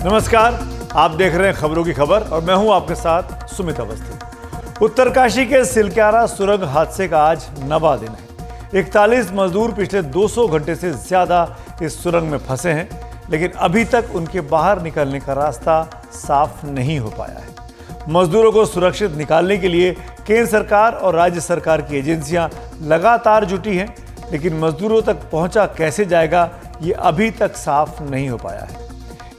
नमस्कार, आप देख रहे हैं खबरों की खबर और मैं हूं आपके साथ सुमित अवस्थी। उत्तरकाशी के सिलक्यारा सुरंग हादसे का आज 9वां दिन है। 41 मजदूर पिछले 200 घंटे से ज्यादा इस सुरंग में फंसे हैं, लेकिन अभी तक उनके बाहर निकलने का रास्ता साफ नहीं हो पाया है। मजदूरों को सुरक्षित निकालने के लिए केंद्र सरकार और राज्य सरकार की एजेंसियां लगातार जुटी हैं, लेकिन मजदूरों तक पहुंचा कैसे जाएगा ये अभी तक साफ नहीं हो पाया है।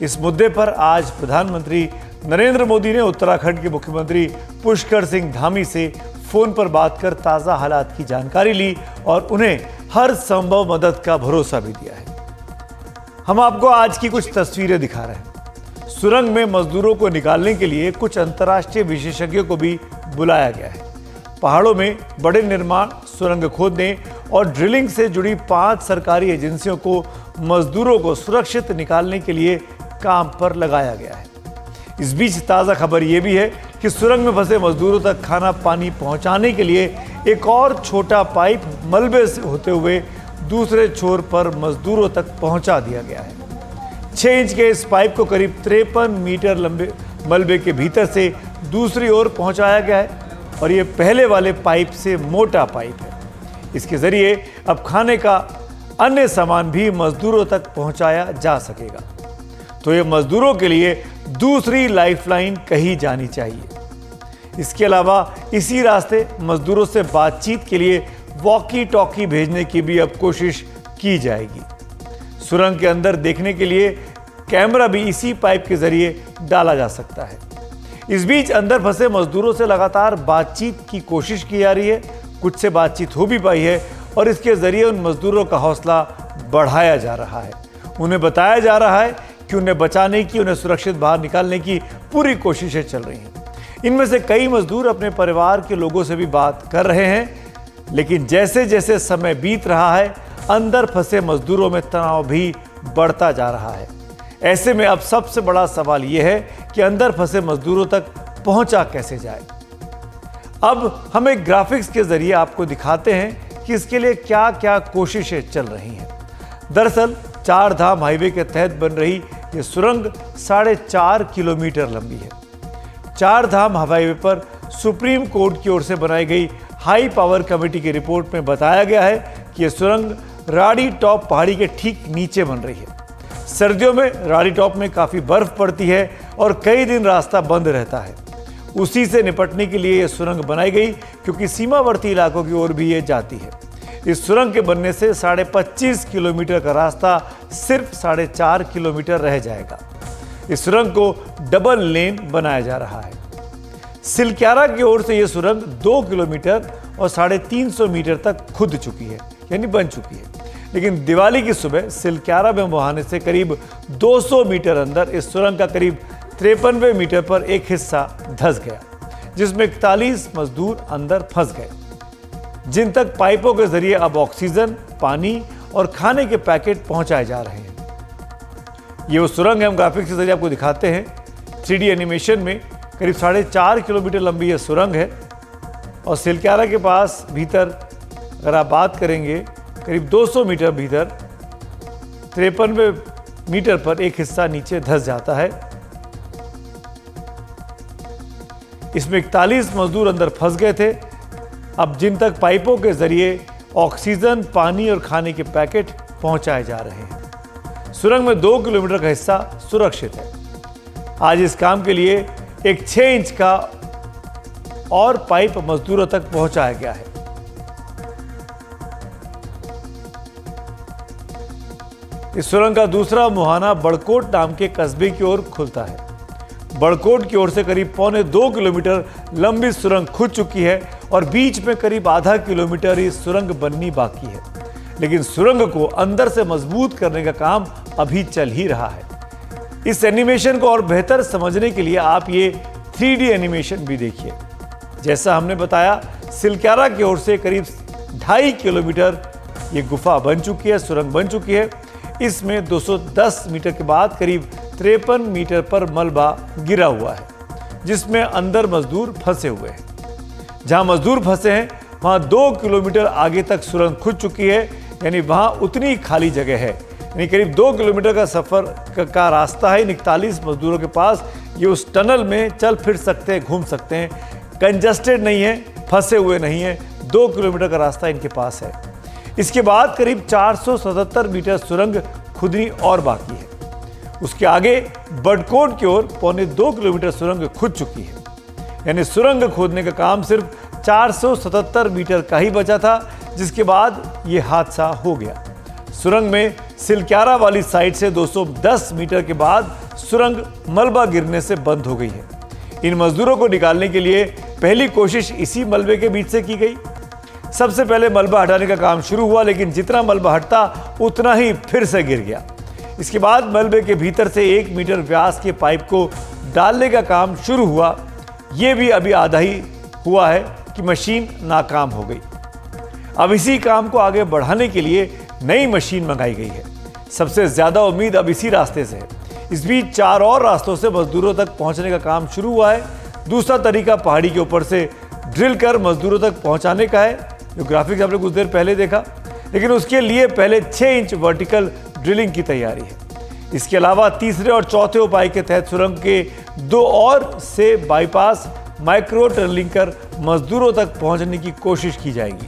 इस मुद्दे पर आज प्रधानमंत्री नरेंद्र मोदी ने उत्तराखंड के मुख्यमंत्री पुष्कर सिंह धामी से फोन पर बात कर ताज़ा हालात की जानकारी ली और उन्हें हर संभव मदद का भरोसा भी दिया है। हम आपको आज की कुछ तस्वीरें दिखा रहे हैं। सुरंग में मजदूरों को निकालने के लिए कुछ अंतर्राष्ट्रीय विशेषज्ञों को भी बुलाया गया है। पहाड़ों में बड़े निर्माण, सुरंग खोदने और ड्रिलिंग से जुड़ी 5 सरकारी एजेंसियों को मजदूरों को सुरक्षित निकालने के लिए काम पर लगाया गया है। इस बीच ताज़ा खबर यह भी है कि सुरंग में फंसे मजदूरों तक खाना पानी पहुंचाने के लिए एक और छोटा पाइप मलबे से होते हुए दूसरे छोर पर मजदूरों तक पहुंचा दिया गया है। 6 इंच के इस पाइप को करीब 53 मीटर लंबे मलबे के भीतर से दूसरी ओर पहुंचाया गया है और ये पहले वाले पाइप से मोटा पाइप है। इसके जरिए अब खाने का अन्य सामान भी मजदूरों तक पहुंचाया जा सकेगा। तो ये मजदूरों के लिए दूसरी लाइफलाइन कही जानी चाहिए। इसके अलावा इसी रास्ते मजदूरों से बातचीत के लिए वॉकी टॉकी भेजने की भी अब कोशिश की जाएगी। सुरंग के अंदर देखने के लिए कैमरा भी इसी पाइप के जरिए डाला जा सकता है। इस बीच अंदर फंसे मजदूरों से लगातार बातचीत की कोशिश की जा रही है। कुछ से बातचीत हो भी पाई है और इसके जरिए उन मजदूरों का हौसला बढ़ाया जा रहा है। उन्हें बताया जा रहा है कि उन्हें बचाने की, उन्हें सुरक्षित बाहर निकालने की पूरी कोशिशें चल रही हैं। इनमें से कई मजदूर अपने परिवार के लोगों से भी बात कर रहे हैं, लेकिन जैसे जैसे समय बीत रहा है अंदर फंसे मजदूरों में तनाव भी बढ़ता जा रहा है। ऐसे में अब सबसे बड़ा सवाल यह है कि अंदर फंसे मजदूरों तक पहुंचा कैसे जाए। अब हम एक ग्राफिक्स के जरिए आपको दिखाते हैं कि इसके लिए क्या क्या कोशिशें चल रही हैं। दरअसल 4 धाम हाईवे के तहत बन रही ये सुरंग 4.5 किलोमीटर लंबी है। 4 धाम हाईवे पर सुप्रीम कोर्ट की ओर से बनाई गई हाई पावर कमेटी की रिपोर्ट में बताया गया है कि यह सुरंग राड़ी टॉप पहाड़ी के ठीक नीचे बन रही है। सर्दियों में राड़ी टॉप में काफ़ी बर्फ पड़ती है और कई दिन रास्ता बंद रहता है। उसी से निपटने के लिए यह सुरंग बनाई गई, क्योंकि सीमावर्ती इलाकों की ओर भी ये जाती है। इस सुरंग के बनने से 25.5 किलोमीटर का रास्ता सिर्फ 4.5 किलोमीटर रह जाएगा। इस सुरंग को डबल लेन बनाया जा रहा है। सिलक्यारा की ओर से यह सुरंग 2 किलोमीटर और 350 मीटर तक खुद चुकी है, यानी बन चुकी है। लेकिन दिवाली की सुबह सिलक्यारा में बहाने से करीब 200 मीटर अंदर इस सुरंग का करीब 53 मीटर पर एक हिस्सा धंस गया, जिसमें 41 मजदूर अंदर फंस गए, जिन तक पाइपों के जरिए अब ऑक्सीजन, पानी और खाने के पैकेट पहुंचाए जा रहे हैं। ये वो सुरंग हम ग्राफिक्स के जरिए आपको दिखाते हैं। 3D एनिमेशन में करीब 4.5 किलोमीटर लंबी यह सुरंग है और सिलक्यारा के पास भीतर अगर आप बात करेंगे करीब 200 मीटर भीतर 53 मीटर पर एक हिस्सा नीचे धंस जाता है। इसमें 41 मजदूर अंदर फंस गए थे। अब जिन तक पाइपों के जरिए ऑक्सीजन, पानी और खाने के पैकेट पहुंचाए जा रहे हैं। सुरंग में 2 किलोमीटर का हिस्सा सुरक्षित है। आज इस काम के लिए एक 6 इंच का और पाइप मजदूरों तक पहुंचाया गया है। इस सुरंग का दूसरा मुहाना बड़कोट नाम के कस्बे की ओर खुलता है। बड़कोट की ओर से करीब 1.25 किलोमीटर लंबी सुरंग खुद चुकी है और बीच में करीब आधा किलोमीटर ही सुरंग बननी बाकी है। लेकिन सुरंग को अंदर से मजबूत करने का काम अभी चल ही रहा है। इस एनिमेशन को और बेहतर समझने के लिए आप ये 3D एनिमेशन भी देखिए। जैसा हमने बताया, सिलक्यारा की ओर से करीब 2.5 किलोमीटर ये गुफा बन चुकी है, सुरंग बन चुकी है। इसमें 210 मीटर के बाद करीब 53 मीटर पर मलबा गिरा हुआ है, जिसमें अंदर मजदूर फंसे हुए हैं। जहां मजदूर फंसे हैं वहां 2 किलोमीटर आगे तक सुरंग खुद चुकी है, यानी वहां उतनी खाली जगह है। यानी करीब 2 किलोमीटर का सफर का रास्ता है इन 41 मजदूरों के पास। ये उस टनल में चल फिर सकते हैं, घूम सकते हैं, कंजस्टेड नहीं है, फंसे हुए नहीं है। 2 किलोमीटर का रास्ता इनके पास है। इसके बाद करीब 477 मीटर सुरंग खुदनी और बाकी है। उसके आगे बडकोट की ओर 1.25 किलोमीटर सुरंग खुद चुकी है। यानी सुरंग खोदने का काम सिर्फ 477 मीटर का ही बचा था, जिसके बाद ये हादसा हो गया। सुरंग में सिलक्यारा वाली साइड से 210 मीटर के बाद सुरंग मलबा गिरने से बंद हो गई है। इन मजदूरों को निकालने के लिए पहली कोशिश इसी मलबे के बीच से की गई। सबसे पहले मलबा हटाने का काम शुरू हुआ, लेकिन जितना मलबा हटता उतना ही फिर से गिर गया। इसके बाद मलबे के भीतर से 1 मीटर व्यास के पाइप को डालने का काम शुरू हुआ। यह भी अभी आधा ही हुआ है कि मशीन नाकाम हो गई। अब इसी काम को आगे बढ़ाने के लिए नई मशीन मंगाई गई है। सबसे ज्यादा उम्मीद अब इसी रास्ते से है। इस बीच 4 और रास्तों से मजदूरों तक पहुंचने का काम शुरू हुआ है। दूसरा तरीका पहाड़ी के ऊपर से ड्रिल कर मजदूरों तक पहुंचाने का है, जो ग्राफिक्स आपने कुछ देर पहले देखा। लेकिन उसके लिए पहले 6 इंच वर्टिकल ड्रिलिंग की तैयारी है। इसके अलावा तीसरे और चौथे उपाय के तहत सुरंग के 2 और से बाईपास माइक्रो टनलिंग कर मजदूरों तक पहुंचने की कोशिश की जाएगी।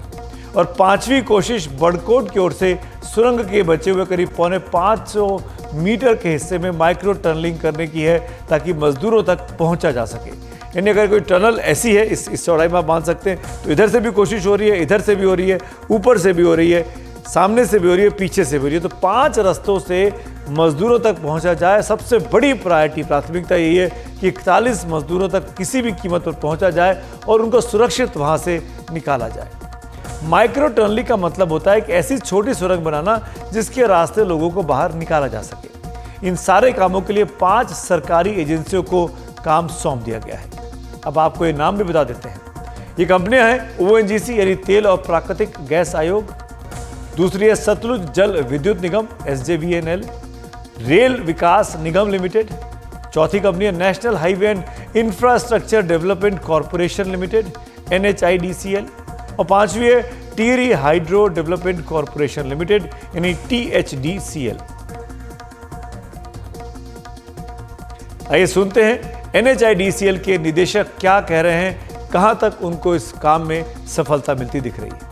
और 5वीं कोशिश बडकोट की ओर से सुरंग के बचे हुए करीब 550 मीटर के हिस्से में माइक्रो टनलिंग करने की है, ताकि मजदूरों तक पहुंचा जा सके। यानी अगर कोई टनल ऐसी है, इस चौड़ाई में आप मान सकते हैं, तो इधर से भी कोशिश हो रही है, इधर से भी हो रही है, ऊपर से भी हो रही है, सामने से भी हो रही है, पीछे से भी हो रही है। तो 5 रास्तों से मजदूरों तक पहुंचा जाए। सबसे बड़ी प्राथमिकता यही है कि 41 मजदूरों तक किसी भी कीमत पर पहुंचा जाए और उनको सुरक्षित वहां से निकाला जाए। माइक्रो टनलिंग का मतलब होता है कि ऐसी छोटी सुरंग बनाना जिसके रास्ते लोगों को बाहर निकाला जा सके। इन सारे कामों के लिए 5 सरकारी एजेंसियों को काम सौंप दिया गया है। अब आपको ये नाम भी बता देते हैं। ये कंपनियां हैं ONGC यानी तेल और प्राकृतिक गैस आयोग, दूसरी है सतलुज जल विद्युत निगम SJVNL, रेल विकास निगम लिमिटेड, चौथी कंपनी है national highway and infrastructure development corporation limited NHIDCL, और 5वीं है Tehri hydro development corporation limited यानी THDCL। आइए सुनते हैं NHIDCL के निदेशक क्या कह रहे हैं, कहां तक उनको इस काम में सफलता मिलती दिख रही है।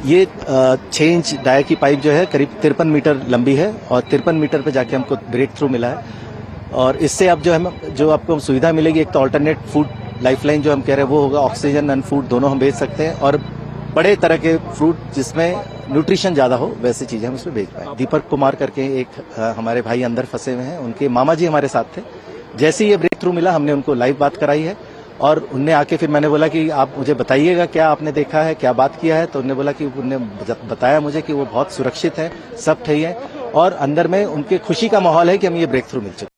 ये 6 इंच डाया की पाइप जो है करीब 53 मीटर लंबी है और 53 मीटर पे जाके हमको ब्रेक थ्रू मिला है। और इससे अब जो आपको सुविधा मिलेगी, एक तो अल्टरनेट फूड लाइफलाइन जो हम कह रहे हैं वो होगा, ऑक्सीजन एंड फूड दोनों हम भेज सकते हैं, और बड़े तरह के फ्रूट जिसमें न्यूट्रिशन ज्यादा हो वैसी चीजें हम उसमें भेज पाए। दीपक कुमार करके एक हमारे भाई अंदर फंसे हुए हैं, उनके मामा जी हमारे साथ थे। जैसे ही ये ब्रेक थ्रू मिला हमने उनको लाइव बात कराई है और उनने आके फिर मैंने बोला कि आप मुझे बताइएगा क्या आपने देखा है, क्या बात किया है। तो उन्होंने बोला कि उन्होंने बताया मुझे कि वो बहुत सुरक्षित है, सब ठीक है और अंदर में उनके खुशी का माहौल है कि हम ये ब्रेक थ्रू मिल चुके।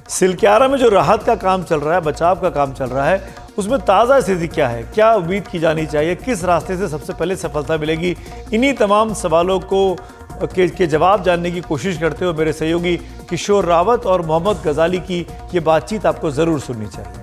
सिलक्यारा में जो राहत का काम चल रहा है, बचाव का काम चल रहा है, उसमें ताज़ा स्थिति क्या है, क्या उम्मीद की जानी चाहिए, किस रास्ते से सबसे पहले सफलता मिलेगी, इन्हीं तमाम सवालों को के जवाब जानने की कोशिश करते हुए मेरे सहयोगी किशोर रावत और मोहम्मद गजाली की ये बातचीत आपको ज़रूर सुननी चाहिए।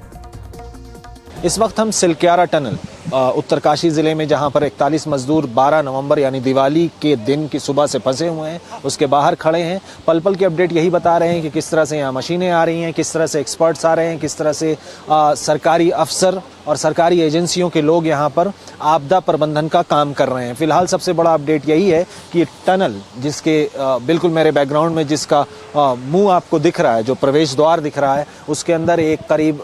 इस वक्त हम सिलक्यारा टनल उत्तरकाशी ज़िले में, जहां पर 41 मजदूर 12 नवंबर यानी दिवाली के दिन की सुबह से फंसे हुए हैं, उसके बाहर खड़े हैं। पल पल की अपडेट यही बता रहे हैं कि किस तरह से यहाँ मशीनें आ रही हैं, किस तरह से एक्सपर्ट्स आ रहे हैं, किस तरह से सरकारी अफसर और सरकारी एजेंसियों के लोग यहाँ पर आपदा प्रबंधन का काम कर रहे हैं। फिलहाल सबसे बड़ा अपडेट यही है कि टनल जिसके बिल्कुल मेरे बैकग्राउंड में जिसका मुंह आपको दिख रहा है, जो प्रवेश द्वार दिख रहा है, उसके अंदर एक करीब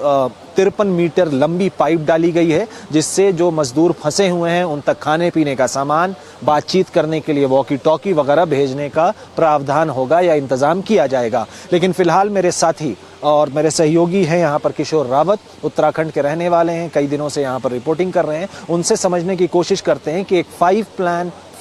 53 मीटर लंबी पाइप डाली गई है, जिससे जो मजदूर फंसे हुए हैं उन तक खाने पीने का सामान, बातचीत करने के लिए वॉकी टॉकी वगैरह भेजने का प्रावधान होगा या इंतजाम किया जाएगा। लेकिन फिलहाल मेरे साथी और मेरे सहयोगी हैं यहाँ पर किशोर रावत, उत्तराखंड के रहने वाले हैं, कई दिनों से यहाँ पर रिपोर्टिंग कर रहे हैं। उनसे समझने की कोशिश करते हैं कि एक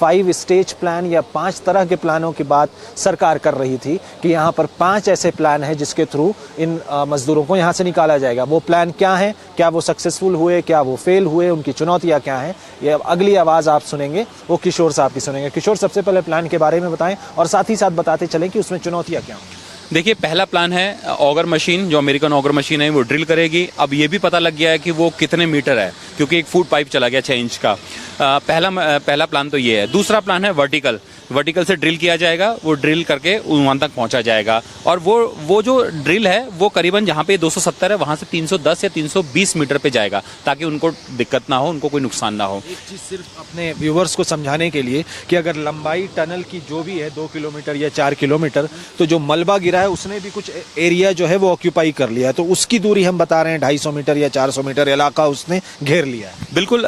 5 स्टेज प्लान या 5 तरह के प्लानों की बात सरकार कर रही थी कि यहाँ पर 5 ऐसे प्लान हैं जिसके थ्रू इन मजदूरों को यहाँ से निकाला जाएगा। वो प्लान क्या हैं, क्या वो सक्सेसफुल हुए, क्या वो फेल हुए, उनकी चुनौतियाँ क्या हैं, ये अगली आवाज़ आप सुनेंगे, वो किशोर साहब की सुनेंगे। किशोर, सबसे पहले प्लान के बारे में बताएं और साथ ही साथ बताते चलें कि उसमें चुनौतियाँ क्या हैं। देखिए, पहला प्लान है ऑगर मशीन, जो अमेरिकन ऑगर मशीन है वो ड्रिल करेगी। अब ये भी पता लग गया है कि वो कितने मीटर है, क्योंकि एक फुट पाइप चला गया 6 इंच का। पहला प्लान तो ये है। दूसरा प्लान है वर्टिकल से ड्रिल किया जाएगा, वो ड्रिल करके वहां तक पहुंचा जाएगा। और वो जो ड्रिल है वो करीबन जहां पे 270 है वहां से 310 या 320 मीटर पे जाएगा, ताकि उनको दिक्कत ना हो, उनको कोई नुकसान ना हो। एक चीज सिर्फ अपने व्यूवर्स को समझाने के लिए कि अगर लंबाई टनल की जो भी है 2 किलोमीटर या 4 किलोमीटर, तो जो मलबा गिरा है उसने भी कुछ एरिया जो है वो ऑक्यूपाई कर लिया है, तो उसकी दूरी हम बता रहे हैं 250 मीटर या 400 मीटर इलाका उसने घेर लिया है। बिल्कुल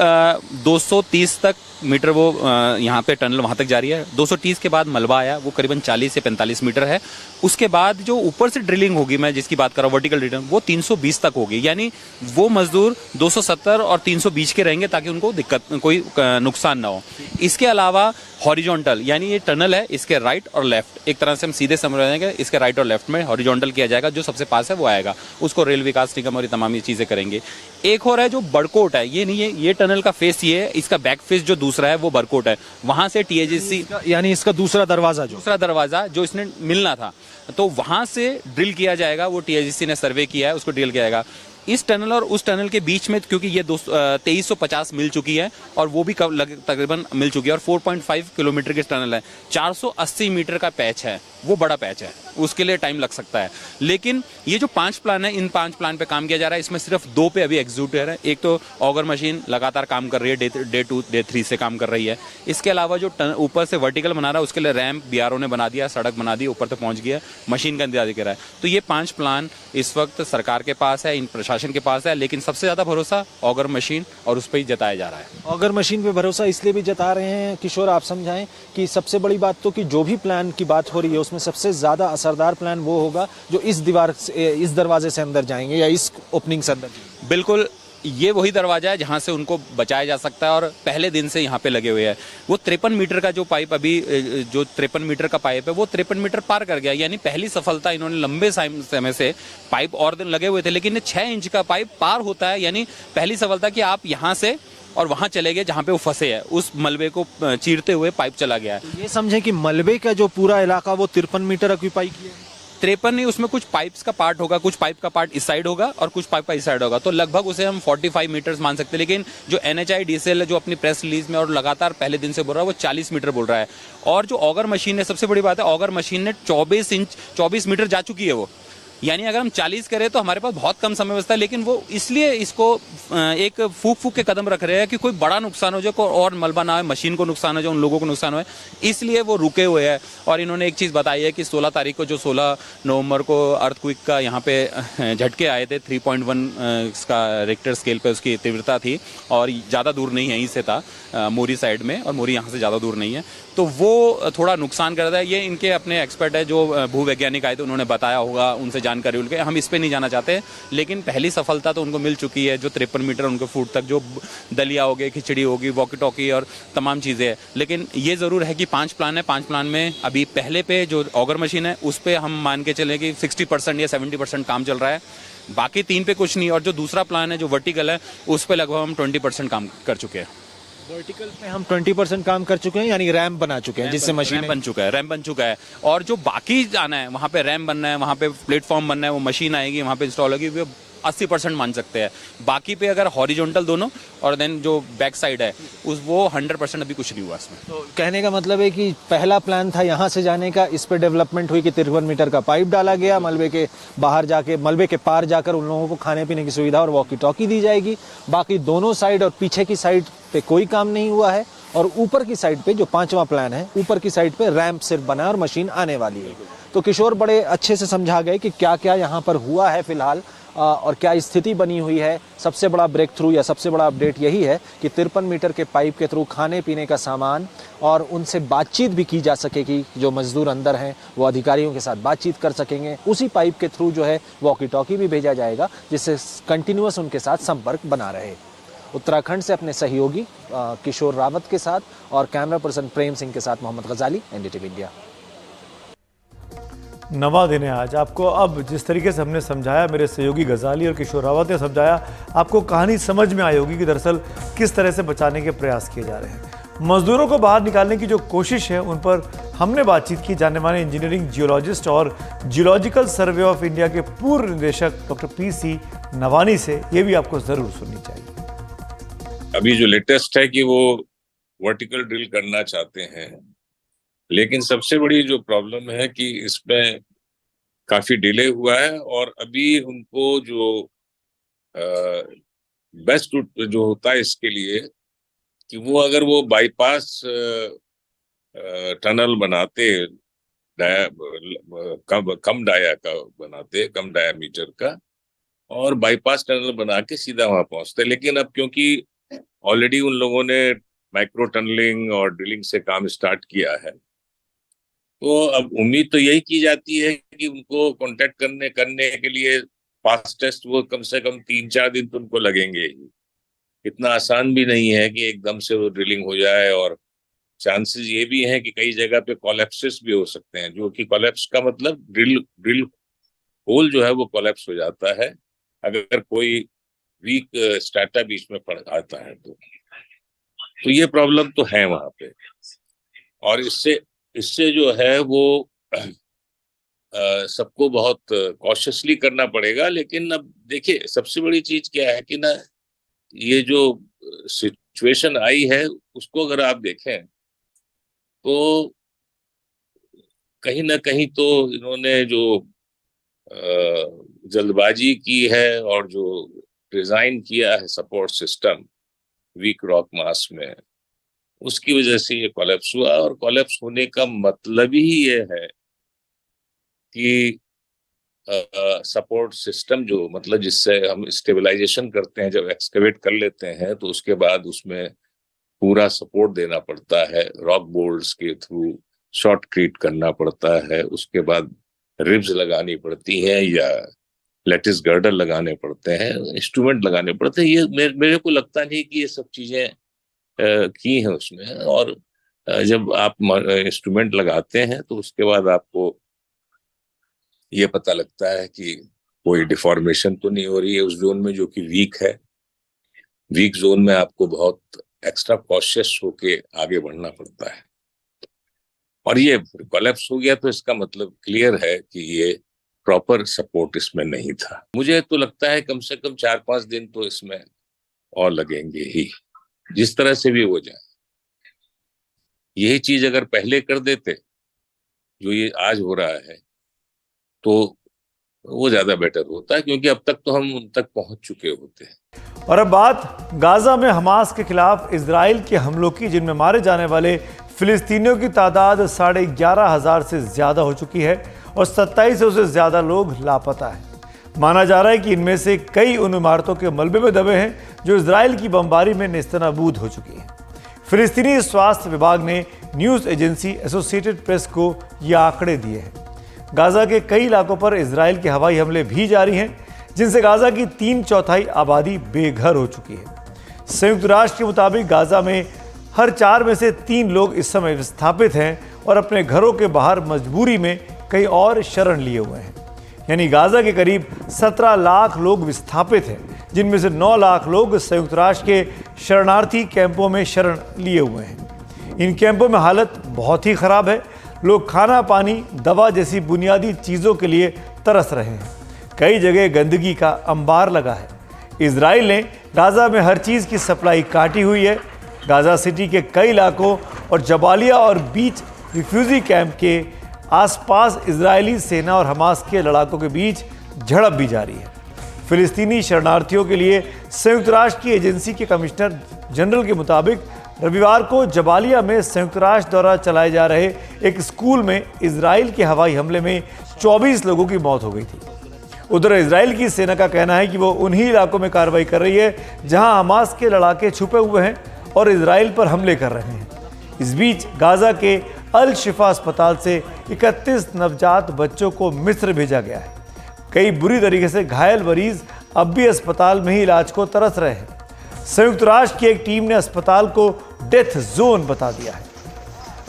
230 तक मीटर वो यहाँ पे टनल वहां तक जा रही है। 230 के बाद मलबा आया, वो करीबन 40 से 45 मीटर है। उसके बाद जो ऊपर से ड्रिलिंग होगी, मैं जिसकी बात कर रहा हूँ वर्टिकल ड्रिलिंग, वो 320 तक होगी। यानी वो मजदूर 270 और 320 के रहेंगे, ताकि उनको दिक्कत कोई नुकसान ना हो। इसके अलावा हॉरिजॉन्टल, यानी ये टनल है, इसके राइट और लेफ्ट, एक तरह से हम सीधे समझ रहे हैं कि इसके राइट और लेफ्ट में हॉरिजॉन्टल किया जाएगा। जो सबसे पास है वो आएगा, उसको रेल विकास निगम और ये तमाम ये चीजें करेंगे। एक और है जो बड़कोट है, ये नहीं है, ये टनल का फेस ये है, इसका बैक फेस जो दूसरा है वो बड़कोट है। वहां से टीएजीसी, यानी इसका दूसरा दरवाजा जो इसने मिलना था, तो वहां से ड्रिल किया जाएगा। वो टीएजीसी ने सर्वे किया है, उसको ड्रिल किया जाएगा। इस टनल और उस टनल के बीच में, क्योंकि ये 2350 मिल चुकी है और वो भी तकरीबन मिल चुकी है, और 4.5 किलोमीटर की टनल है। 480 मीटर का पैच है, वो बड़ा पैच है, उसके लिए टाइम लग सकता है। लेकिन ये जो 5 प्लान है, इन 5 प्लान पे काम किया जा रहा है। इसमें सिर्फ 2 पे अभी एग्जीक्यूट है। एक तो ऑगर मशीन लगातार काम कर रही है, डे 2 डे 3 से काम कर रही है। इसके अलावा जो ऊपर से वर्टिकल बना रहा है, उसके लिए रैम्प बीआरओ ने बना दिया, सड़क बना दी, ऊपर तक पहुंच गया, मशीन का इंतजार कर रहा है। तो ये 5 प्लान इस वक्त सरकार के पास है, इन प्रशासन के पास है, लेकिन सबसे ज्यादा भरोसा ऑगर मशीन और उस पर ही जताया जा रहा है। ऑगर मशीन पे भरोसा इसलिए भी जता रहे हैं किशोर, आप समझाएं कि सबसे बड़ी बात तो कि जो भी प्लान की बात हो रही है उसमें सबसे ज्यादा असरदार प्लान वो होगा जो इस दरवाजे से अंदर जाएंगे या इस ओपनिंग से अंदर जाएंगे। बिल्कुल, ये वही दरवाजा है जहां से उनको बचाया जा सकता है, और पहले दिन से यहाँ पे लगे हुए हैं। वो 53 मीटर का जो पाइप, अभी जो 53 मीटर का पाइप है, वो 53 मीटर पार कर गया। यानी पहली सफलता, इन्होंने लंबे समय से पाइप और दिन लगे हुए थे, लेकिन 6 इंच का पाइप पार होता है। यानी पहली सफलता कि आप यहाँ से और वहां चले गए जहां पे वो फंसे है, उस मलबे को चीरते हुए पाइप चला गया है। तो ये समझे कि मलबे का जो पूरा इलाका वो 53 मीटर ऑक्यूपाई किया है। 53 नहीं, उसमें कुछ पाइप्स का पार्ट होगा, कुछ पाइप का पार्ट इस साइड होगा और कुछ पाइप का इस साइड होगा, तो लगभग उसे हम 45 मीटर्स मान सकते हैं। लेकिन जो NHIDCL जो अपनी प्रेस रिलीज में और लगातार पहले दिन से बोल रहा है, वो 40 मीटर बोल रहा है। और जो ऑगर मशीन है, सबसे बड़ी बात है, ऑगर मशीन ने 24 मीटर जा चुकी है वो। यानी अगर हम 40 करें तो हमारे पास बहुत कम समय बचता है, लेकिन वो इसलिए इसको एक फूक के कदम रख रहे हैं कि कोई बड़ा नुकसान हो जाए, कोई और मलबा ना हो, मशीन को नुकसान हो जाए, उन लोगों को नुकसान हो, इसलिए वो रुके हुए हैं। और इन्होंने एक चीज़ बताई है कि 16 तारीख को, जो 16 नवंबर को अर्थक्वेक का यहाँ पे झटके आए थे, 3.1 का रिक्टर स्केल पे उसकी तीव्रता थी, और ज़्यादा दूर नहीं है, यहीं से था, मोरी साइड में, और मोरी यहाँ से ज़्यादा दूर नहीं है, तो वो थोड़ा नुकसान कर रहा है। ये इनके अपने एक्सपर्ट है जो भूवैज्ञानिक आए थे, उन्होंने बताया होगा, उनसे जानकारी उनके, हम इस पे नहीं जाना चाहते। लेकिन पहली सफलता तो उनको मिल चुकी है, जो 53 मीटर उनके फुट तक जो दलिया हो गए, खिचड़ी होगी, वॉकी टॉकी और तमाम चीज़ें हैं। लेकिन ये ज़रूर है कि 5 प्लान है, 5 प्लान में अभी पहले पे जो ऑगर मशीन है उस पर हम मान के चलें कि 60% या 70% काम चल रहा है, बाकी 3 पे कुछ नहीं। और जो दूसरा प्लान है जो वर्टिकल है, उस पर लगभग हम 20% काम कर चुके हैं। वर्टिकल पे हम 20% काम कर चुके हैं, यानी रैम्प बना चुके हैं, जिससे मशीन रैम्प बन चुका है। और जो बाकी जाना है, वहाँ पे रैम्प बनना है, वहाँ पे प्लेटफॉर्म बनना है, वो मशीन आएगी, वहाँ पे इंस्टॉल होगी, वो 80% मान सकते हैं। बाकी पे अगर हॉरिजॉन्टल दोनों और देन जो बैक साइड है वो 100% अभी कुछ नहीं हुआ इसमें। तो कहने का मतलब है कि पहला प्लान था यहाँ से जाने का, इस पे डेवलपमेंट हुई कि 53 मीटर का पाइप डाला गया, मलबे के बाहर जाके, मलबे के पार जाकर उन लोगों को खाने पीने की सुविधा और वॉकी टॉकी दी जाएगी। बाकी दोनों साइड और पीछे की साइड पे कोई काम नहीं हुआ है, और ऊपर की साइड पे जो 5वां प्लान है, ऊपर की साइड पे रैंप सिर्फ बना और मशीन आने वाली है। तो किशोर बड़े अच्छे से समझा गए कि क्या क्या यहाँ पर हुआ है फिलहाल और क्या स्थिति बनी हुई है। सबसे बड़ा ब्रेक थ्रू या सबसे बड़ा अपडेट यही है कि 53 मीटर के पाइप के थ्रू खाने पीने का सामान और उनसे बातचीत भी की जा सकेगी। जो मजदूर अंदर हैं वो अधिकारियों के साथ बातचीत कर सकेंगे। उसी पाइप के थ्रू जो है वॉकी टॉकी भी भेजा जाएगा, जिससे कंटिन्यूअस उनके साथ संपर्क बना रहे। उत्तराखंड से अपने सहयोगी किशोर रावत के साथ और कैमरा पर्सन प्रेम सिंह के साथ मोहम्मद गजाली, एनडीटीवी इंडिया। नवा दिन है आज। आपको अब जिस तरीके से हमने समझाया, मेरे सहयोगी गजाली और किशोर रावत ने समझाया, आपको कहानी समझ में आई होगी कि दरअसल किस तरह से बचाने के प्रयास किए जा रहे हैं। मजदूरों को बाहर निकालने की जो कोशिश है उन पर हमने बातचीत की जाने माने इंजीनियरिंग जियोलॉजिस्ट और जियोलॉजिकल सर्वे ऑफ इंडिया के पूर्व निदेशक डॉक्टर पीसी नवानी से। ये भी आपको जरूर सुननी चाहिए। अभी जो लेटेस्ट है कि वो वर्टिकल ड्रिल करना चाहते हैं, लेकिन सबसे बड़ी जो प्रॉब्लम है कि इसमें काफी डिले हुआ है और अभी उनको जो बेस्ट रूट जो होता है इसके लिए कि वो अगर वो बाईपास टनल बनाते कम डाया का बनाते, कम डायामीटर का, और बाईपास टनल बना के सीधा वहां पहुंचते, लेकिन अब क्योंकि ऑलरेडी उन लोगों ने माइक्रो टनलिंग और ड्रिलिंग से काम स्टार्ट किया है, तो अब उम्मीद तो यही की जाती है कि उनको कांटेक्ट करने के लिए फास्टेस्ट वो कम से कम 3-4 दिन तो उनको लगेंगे ही। इतना आसान भी नहीं है कि एकदम से वो ड्रिलिंग हो जाए, और चांसेस ये भी हैं कि कई जगह पे कोलैप्सेस भी हो सकते हैं, जो कि कोलैप्स का मतलब ड्रिल होल जो है वो कोलैप्स हो जाता है अगर कोई वीक स्ट्रैटा बीच में पड़ आता है तो ये प्रॉब्लम तो है वहां पे। और इससे जो है वो सबको बहुत कॉशियसली करना पड़ेगा। लेकिन अब देखिए सबसे बड़ी चीज क्या है कि ना, ये जो सिचुएशन आई है उसको अगर आप देखें तो कहीं ना कहीं तो इन्होंने जो जल्दबाजी की है और जो डिजाइन किया है support system weak rock mass में, उसकी वजह से ये कोलैप्स हुआ। और कोलैप्स होने का मतलब ही ये है कि सपोर्ट सिस्टम जो मतलब जिससे हम स्टेबलाइजेशन करते हैं, जब एक्सकेवेट कर लेते हैं तो उसके बाद उसमें पूरा सपोर्ट देना पड़ता है, रॉक बोल्ट्स के थ्रू शॉर्टक्रीट करना पड़ता है, उसके बाद रिब्स लगानी पड़ती हैं या लेटिस गर्डर लगाने पड़ते हैं, इंस्ट्रूमेंट लगाने पड़ते हैं। ये मेरे को लगता नहीं कि ये सब चीजें की हैं उसमें। और जब आप इंस्ट्रूमेंट लगाते हैं तो उसके बाद आपको ये पता लगता है कि कोई डिफॉर्मेशन तो नहीं हो रही है उस जोन में जो कि वीक है। वीक जोन में आपको बहुत एक्स्ट्रा कॉशियस होके आगे बढ़ना पड़ता है, और ये कोलैप्स हो गया तो इसका मतलब क्लियर है कि ये प्रॉपर सपोर्ट इसमें नहीं था। मुझे तो लगता है कम से कम 4-5 दिन तो इसमें और लगेंगे ही, जिस तरह से भी हो जाए। यही चीज अगर पहले कर देते जो ये आज हो रहा है तो वो ज्यादा बेटर होता है, क्योंकि अब तक तो हम उन तक पहुंच चुके होते हैं। और अब बात गाजा में हमास के खिलाफ इजराइल के हमलों की, जिनमें मारे जाने वाले फिलिस्तीनियों की तादाद 11,500 से ज्यादा हो चुकी है और 2700 से ज्यादा लोग लापता हैं। माना जा रहा है कि इनमें से कई उन इमारतों के मलबे में दबे हैं जो इजराइल की बमबारी में नेस्तनाबूद हो चुकी हैं। फिलिस्तीनी स्वास्थ्य विभाग ने न्यूज एजेंसी एसोसिएटेड प्रेस को ये आंकड़े दिए हैं। गाजा के कई इलाकों पर इजराइल के हवाई हमले भी जारी हैं, जिनसे गाजा की 3/4 आबादी बेघर हो चुकी है। संयुक्त राष्ट्र के मुताबिक गाजा में हर 4 में से 3 लोग इस समय विस्थापित हैं और अपने घरों के बाहर मजबूरी में कहीं और शरण लिए हुए हैं। यानी गाजा के करीब 17 लाख लोग विस्थापित हैं, जिनमें से 9 लाख लोग संयुक्त राष्ट्र के शरणार्थी कैंपों में शरण लिए हुए हैं। इन कैंपों में हालत बहुत ही खराब है। लोग खाना, पानी, दवा जैसी बुनियादी चीज़ों के लिए तरस रहे हैं। कई जगह गंदगी का अंबार लगा है। इजराइल ने गाजा में हर चीज़ की सप्लाई काटी हुई है। गाजा सिटी के कई इलाकों और जबालिया और बीच रिफ्यूजी कैंप के आसपास इजरायली सेना और हमास के लड़ाकों के बीच झड़प भी जारी है। फिलिस्तीनी शरणार्थियों के लिए संयुक्त राष्ट्र की एजेंसी के कमिश्नर जनरल के मुताबिक रविवार को जबालिया में संयुक्त राष्ट्र द्वारा चलाए जा रहे एक स्कूल में इजराइल के हवाई हमले में 24 लोगों की मौत हो गई थी। उधर इजराइल की सेना का कहना है कि वो उन्हीं इलाकों में कार्रवाई कर रही है जहां हमास के लड़ाके छुपे हुए हैं और इजराइल पर हमले कर रहे हैं। इस बीच गाजा के अल शिफा अस्पताल से 31 नवजात बच्चों को मिस्र भेजा गया है। कई बुरी तरीके से घायल मरीज अब भी अस्पताल में ही इलाज को तरस रहे हैं। संयुक्त राष्ट्र की एक टीम ने अस्पताल को डेथ जोन बता दिया है।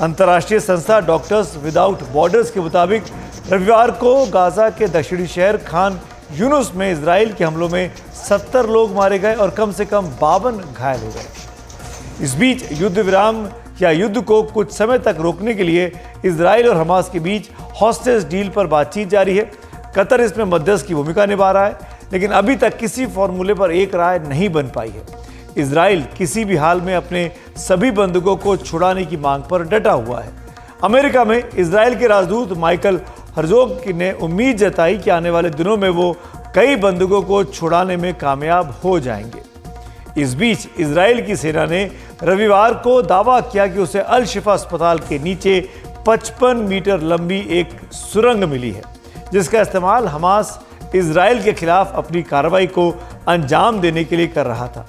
अंतर्राष्ट्रीय संस्था डॉक्टर्स विदाउट बॉर्डर्स के मुताबिक रविवार को गाजा के दक्षिणी शहर खान यूनुस में इजराइल के हमलों में 70 लोग मारे गए और कम से कम 52 घायल हो गए। इस बीच युद्ध विराम या युद्ध को कुछ समय तक रोकने के लिए इजराइल और हमास के बीच हॉस्टेज डील पर बातचीत जारी है। कतर इसमें मध्यस्थ की भूमिका निभा रहा है, लेकिन अभी तक किसी फॉर्मूले पर एक राय नहीं बन पाई है। इजराइल किसी भी हाल में अपने सभी बंधकों को छुड़ाने की मांग पर डटा हुआ है। अमेरिका में इजराइल के राजदूत माइकल हर्जोग ने उम्मीद जताई कि आने वाले दिनों में वो कई बंधकों को छुड़ाने में कामयाब हो जाएंगे। इस बीच इजराइल की सेना ने रविवार को दावा किया कि उसे अल शिफा अस्पताल के नीचे 55 मीटर लंबी एक सुरंग मिली है, जिसका इस्तेमाल हमास इजराइल के खिलाफ अपनी कार्रवाई को अंजाम देने के लिए कर रहा था।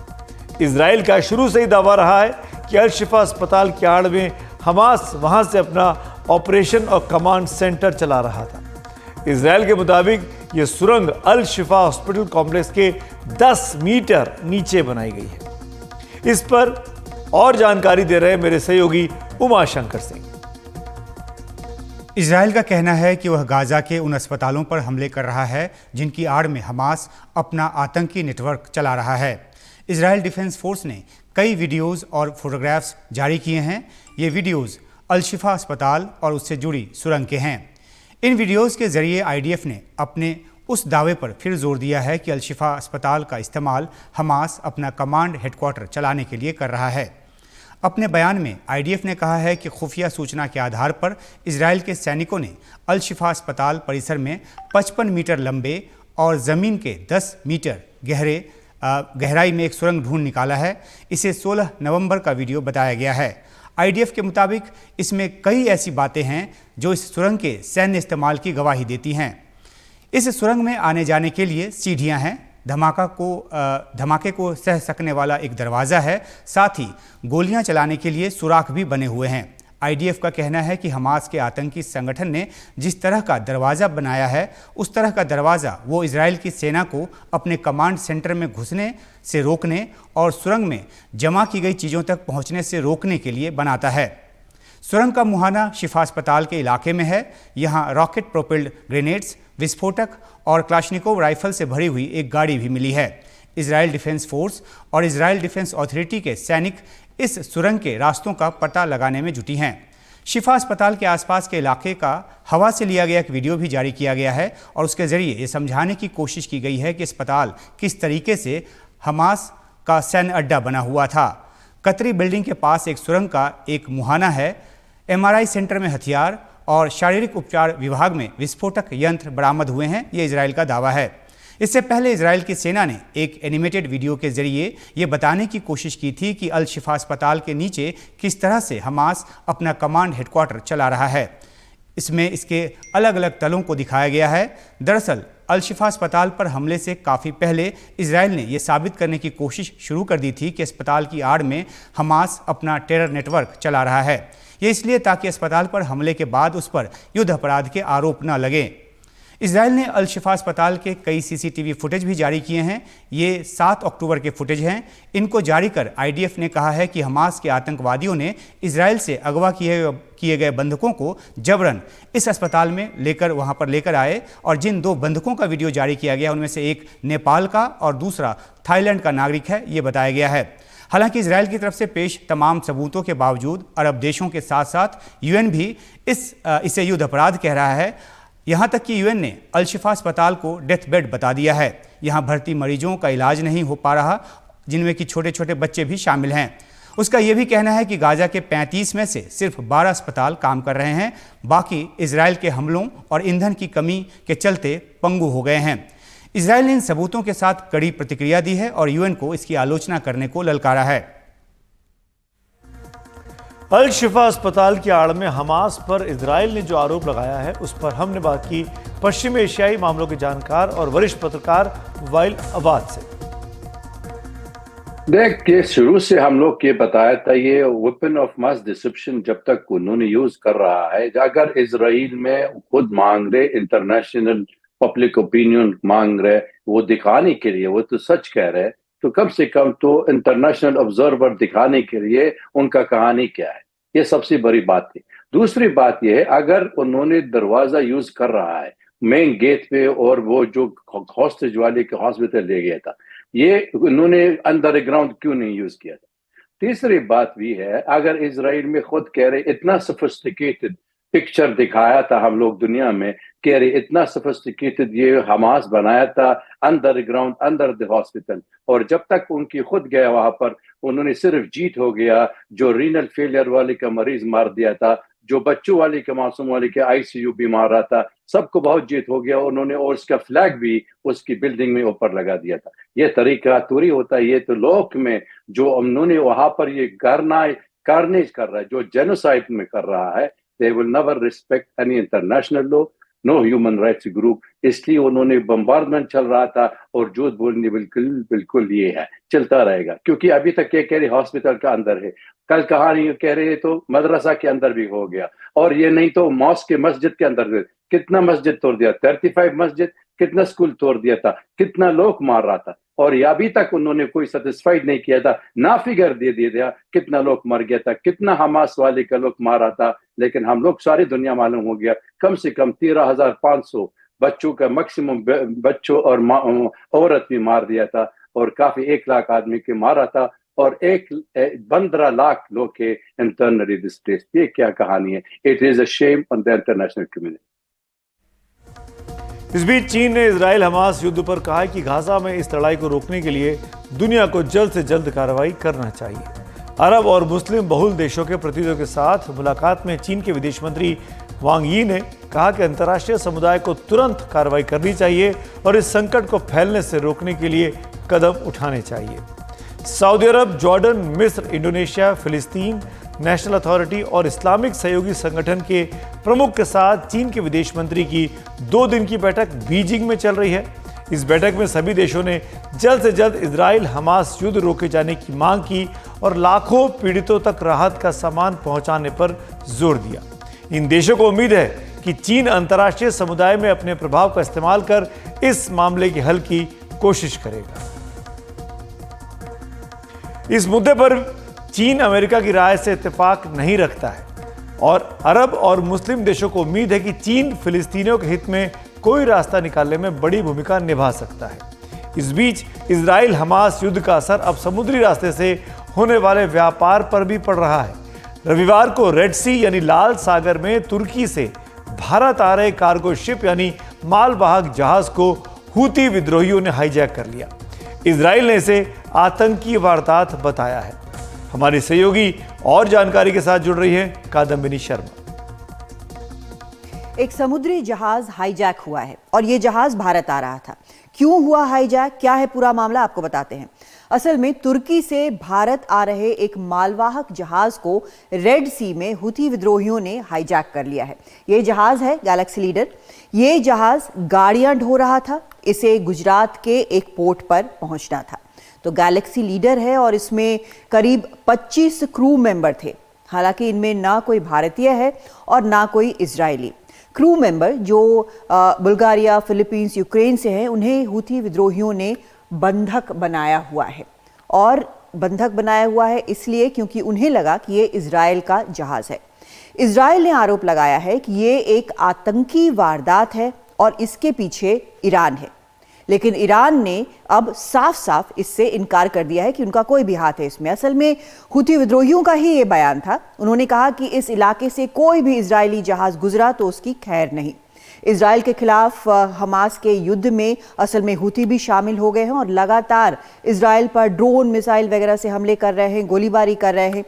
इजराइल का शुरू से ही दावा रहा है कि अल शिफा अस्पताल की आड़ में हमास वहां से अपना ऑपरेशन और कमांड सेंटर चला रहा था। इजराइल के मुताबिक यह सुरंग अल शिफा हॉस्पिटल कॉम्प्लेक्स के 10 मीटर नीचे बनाई गई है। इस पर और जानकारी दे रहे मेरे सहयोगी उमाशंकर सिंह। इजराइल का कहना है कि वह गाजा के उन अस्पतालों पर हमले कर रहा है जिनकी आड़ में हमास अपना आतंकी नेटवर्क चला रहा है। इजराइल डिफेंस फोर्स ने कई वीडियोस और फोटोग्राफ्स जारी किए हैं। ये वीडियोस अल शिफा अस्पताल और उससे जुड़ी सुरंग के हैं। इन वीडियोस के जरिए आईडीएफ ने अपने उस दावे पर फिर जोर दिया है कि अल शिफा अस्पताल का इस्तेमाल हमास अपना कमांड हेडक्वार्टर चलाने के लिए कर रहा है। अपने बयान में आईडीएफ ने कहा है कि खुफिया सूचना के आधार पर इजराइल के सैनिकों ने अल शिफा अस्पताल परिसर में 55 मीटर लंबे और ज़मीन के 10 मीटर गहराई में एक सुरंग ढूंढ निकाला है। इसे 16 नवंबर का वीडियो बताया गया है। आईडीएफ के मुताबिक इसमें कई ऐसी बातें हैं जो इस सुरंग के सैन्य इस्तेमाल की गवाही देती हैं। इस सुरंग में आने जाने के लिए सीढ़ियां हैं, धमाके को सह सकने वाला एक दरवाज़ा है, साथ ही गोलियां चलाने के लिए सुराख भी बने हुए हैं। आईडीएफ का कहना है कि हमास के आतंकी संगठन ने जिस तरह का दरवाज़ा बनाया है, उस तरह का दरवाज़ा वो इजराइल की सेना को अपने कमांड सेंटर में घुसने से रोकने और सुरंग में जमा की गई चीज़ों तक पहुंचने से रोकने के लिए बनाता है। सुरंग का मुहाना शिफा अस्पताल के इलाके में है। यहाँ रॉकेट प्रोपेल्ड ग्रेनेड्स, विस्फोटक और क्लाशनिकोव राइफल से भरी हुई एक गाड़ी भी मिली है। इजराइल डिफेंस फोर्स और इजराइल डिफेंस अथॉरिटी के सैनिक इस सुरंग के रास्तों का पता लगाने में जुटी हैं। शिफा अस्पताल के आसपास के इलाके का हवा से लिया गया एक वीडियो भी जारी किया गया है और उसके जरिए ये समझाने की कोशिश की गई है कि अस्पताल किस तरीके से हमास का सैन्य अड्डा बना हुआ था। कतरी बिल्डिंग के पास एक सुरंग का एक मुहाना है। एमआरआई सेंटर में हथियार और शारीरिक उपचार विभाग में विस्फोटक यंत्र बरामद हुए हैं, ये इजराइल का दावा है। इससे पहले इजराइल की सेना ने एक एनिमेटेड वीडियो के जरिए ये बताने की कोशिश की थी कि अल शिफा अस्पताल के नीचे किस तरह से हमास अपना कमांड हेडक्वार्टर चला रहा है। इसमें इसके अलग अलग तलों को दिखाया गया है। दरअसल अल शिफा अस्पताल पर हमले से काफ़ी पहले इजराइल ने यह साबित करने की कोशिश शुरू कर दी थी कि अस्पताल की आड़ में हमास अपना टेरर नेटवर्क चला रहा है। ये इसलिए ताकि अस्पताल पर हमले के बाद उस पर युद्ध अपराध के आरोप न लगें। इजराइल ने अल शिफा अस्पताल के कई सीसीटीवी फुटेज भी जारी किए हैं। ये 7 अक्टूबर के फुटेज हैं। इनको जारी कर आईडीएफ ने कहा है कि हमास के आतंकवादियों ने इजराइल से अगवा किए गए बंधकों को जबरन इस अस्पताल में वहां पर लेकर आए और जिन 2 बंधकों का वीडियो जारी किया गया उनमें से एक नेपाल का और दूसरा थाईलैंड का नागरिक है, ये बताया गया है। हालांकि इजराइल की तरफ से पेश तमाम सबूतों के बावजूद अरब देशों के साथ साथ यूएन भी इसे युद्ध अपराध कह रहा है। यहाँ तक कि यूएन ने अल शिफा अस्पताल को डेथ बेड बता दिया है। यहाँ भर्ती मरीजों का इलाज नहीं हो पा रहा, जिनमें कि छोटे छोटे बच्चे भी शामिल हैं। उसका यह भी कहना है कि गाजा के 35 में से सिर्फ 12 अस्पताल काम कर रहे हैं, बाकी इजराइल के हमलों और ईंधन की कमी के चलते पंगु हो गए हैं। इजराइल ने इन सबूतों के साथ कड़ी प्रतिक्रिया दी है और यूएन को इसकी आलोचना करने को ललकारा है। अल शिफा अस्पताल की आड़ में हमास पर इजराइल ने जो आरोप लगाया है उस पर हमने बात की पश्चिम एशियाई मामलों के जानकार और वरिष्ठ पत्रकार वाइल अबाद से। देख के शुरू से हम लोग ये बताया था, ये वेपन ऑफ मास डिसेप्शन जब तक उन्होंने यूज कर रहा है, अगर इजराइल में खुद मांग रहे, इंटरनेशनल पब्लिक ओपिनियन मांग रहे, वो दिखाने के लिए, वो तो सच कह रहे, तो कम से कम तो इंटरनेशनल ऑब्जर्वर दिखाने के लिए उनका कहानी क्या है, ये सबसे बड़ी बात थी। दूसरी बात ये है, अगर उन्होंने दरवाजा यूज कर रहा है मेन गेट पे और वो जो हॉस्टेज वाले के हॉस्पिटल ले गया था, ये उन्होंने अंडरग्राउंड क्यों नहीं यूज किया था? तीसरी बात भी है, अगर इजराइल में खुद कह रहे इतना सोफिस्टिकेटेड पिक्चर दिखाया था हम लोग दुनिया में, कह रहे इतना सोफिस्टिकेटेड ये हमास बनाया था अंडरग्राउंड अंडर द हॉस्पिटल, और जब तक उनकी खुद गया वहां पर उन्होंने सिर्फ जीत हो गया, जो रीनल फेलियर वाले का मरीज मार दिया था, जो बच्चों वाले के मासूम वाले के आईसीयू भी मार रहा था, सबको बहुत जीत हो गया उन्होंने, और उसका फ्लैग भी उसकी बिल्डिंग में ऊपर लगा दिया था। ये तरीका तुरी होता है, ये तो लोक में जो उन्होंने वहां पर ये कार्नेज कर रहा है, जो जेनोसाइड में कर रहा है, they will never respect any international law, no human rights group, इसलिए उन्होंने बम्बार्डमेंट चल रहा था और झूठ बोलने बिल्कुल बिल्कुल ये है चलता रहेगा, क्योंकि अभी तक ये कह रहे हॉस्पिटल का अंदर है, कल कहानी कह रहे तो मदरसा के अंदर भी हो गया, और ये नहीं तो मॉस्क के मस्जिद के अंदर कितना मस्जिद तोड़ दिया, 35 मस्जिद, कितना स्कूल तोड़ दिया था, कितना लोग मार रहा था, और ये अभी तक उन्होंने कोई सेटिस्फाइड नहीं किया था, ना फिगर दे दिया कितना लोग मर गया था, कितना हमास वाले का लोग मारा था, लेकिन हम लोग सारी दुनिया मालूम हो गया, कम से कम 13,500 बच्चों का मैक्सिमम बच्चों और औरत भी मार दिया था, और काफी 1 लाख आदमी के मारा था, और 15 लाख लोग के इंटरनली डिस्प्लेस्ड। ये क्या कहानी है? It is a shame on the international community. इस बीच चीन ने इजराइल हमास युद्ध पर कहा है कि गाजा में इस लड़ाई को रोकने के लिए दुनिया को जल्द से जल्द कार्रवाई करना चाहिए। अरब और मुस्लिम बहुल देशों के प्रतिनिधियों के साथ मुलाकात में चीन के विदेश मंत्री वांग यी ने कहा कि अंतर्राष्ट्रीय समुदाय को तुरंत कार्रवाई करनी चाहिए और इस संकट को फैलने से रोकने के लिए कदम उठाने चाहिए। सऊदी अरब, जॉर्डन, मिस्र, इंडोनेशिया, फिलिस्तीन नेशनल अथॉरिटी और इस्लामिक सहयोगी संगठन के प्रमुख के साथ चीन के विदेश मंत्री की 2 दिन की बैठक बीजिंग में चल रही है। इस बैठक में सभी देशों ने जल्द से जल्द इजराइल हमास युद्ध रोके जाने की मांग की और लाखों पीड़ितों तक राहत का सामान पहुंचाने पर जोर दिया। इन देशों को उम्मीद है कि चीन अंतर्राष्ट्रीय समुदाय में अपने प्रभाव का इस्तेमाल कर इस मामले के हल की कोशिश करेगा। इस मुद्दे पर चीन अमेरिका की राय से इत्तेफाक नहीं रखता है और अरब और मुस्लिम देशों को उम्मीद है कि चीन फिलिस्तीनियों के हित में कोई रास्ता निकालने में बड़ी भूमिका निभा सकता है। इस बीच इजराइल हमास युद्ध का असर अब समुद्री रास्ते से होने वाले व्यापार पर भी पड़ रहा है। रविवार को रेड सी यानी लाल सागर में तुर्की से भारत आ रहे कार्गो शिप यानी मालवाहक जहाज को हूती विद्रोहियों ने हाईजैक कर लिया। इजराइल ने इसे आतंकी वारदात बताया है। हमारी सहयोगी और जानकारी के साथ जुड़ रही है कादम्बिनी शर्मा। एक समुद्री जहाज हाईजैक हुआ है और ये जहाज भारत आ रहा था। क्यों हुआ हाईजैक, क्या है पूरा मामला, आपको बताते हैं। असल में तुर्की से भारत आ रहे एक मालवाहक जहाज को रेड सी में हुती विद्रोहियों ने हाईजैक कर लिया है। ये जहाज है गैलेक्सी लीडर। ये जहाज गाड़ियां ढो रहा था, इसे गुजरात के एक पोर्ट पर पहुंचना था। तो गैलेक्सी लीडर है और इसमें करीब 25 क्रू मेंबर थे। हालांकि इनमें ना कोई भारतीय है और ना कोई इजरायली। क्रू मेंबर जो बुल्गारिया, फिलीपींस, यूक्रेन से हैं, उन्हें हुती विद्रोहियों ने बंधक बनाया हुआ है। और बंधक बनाया हुआ है इसलिए क्योंकि उन्हें लगा कि ये इजराइल का जहाज है। इजराइल ने आरोप लगाया है कि ये एक आतंकी वारदात है और इसके पीछे ईरान है। लेकिन ईरान ने अब साफ साफ इससे इनकार कर दिया है कि उनका कोई भी हाथ है इसमें। असल में हुती विद्रोहियों का ही ये बयान था। उन्होंने कहा कि इस इलाके से कोई भी इजरायली जहाज गुजरा तो उसकी खैर नहीं। इजराइल के खिलाफ हमास के युद्ध में असल में हुती भी शामिल हो गए हैं और लगातार इजराइल पर ड्रोन, मिसाइल वगैरह से हमले कर रहे हैं, गोलीबारी कर रहे हैं।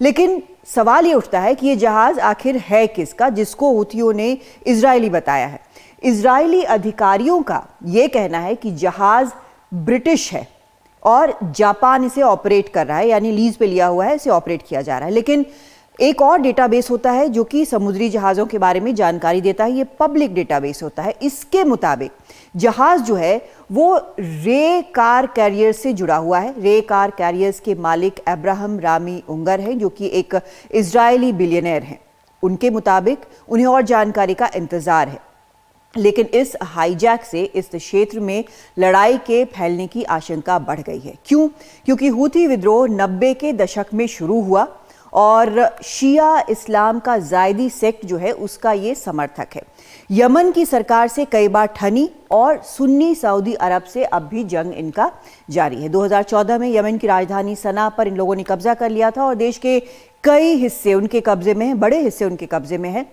लेकिन सवाल ये उठता है कि ये जहाज आखिर है किसका, जिसको हुतियों ने इजरायली बताया है। इजरायली अधिकारियों का यह कहना है कि जहाज ब्रिटिश है और जापान इसे ऑपरेट कर रहा है, यानी लीज पे लिया हुआ है, इसे ऑपरेट किया जा रहा है। लेकिन एक और डेटाबेस होता है जो कि समुद्री जहाज़ों के बारे में जानकारी देता है। ये पब्लिक डेटाबेस होता है। इसके मुताबिक जहाज़ जो है वो रे कार कैरियर से जुड़ा हुआ है। रे कार कैरियर्स के मालिक अब्राहम रामी उंगर हैं, जो कि एक इजरायली बिलियनर हैं। उनके मुताबिक उन्हें और जानकारी का इंतज़ार है। लेकिन इस हाईजैक से इस क्षेत्र में लड़ाई के फैलने की आशंका बढ़ गई है। क्यों? क्योंकि हुती विद्रोह 90 के दशक में शुरू हुआ और शिया इस्लाम का जायदी सेक्ट जो है उसका ये समर्थक है। यमन की सरकार से कई बार ठनी और सुन्नी सऊदी अरब से अब भी जंग इनका जारी है। 2014 में यमन की राजधानी सना पर इन लोगों ने कब्जा कर लिया था और देश के कई हिस्से उनके कब्जे में हैं, बड़े हिस्से उनके कब्जे में हैं।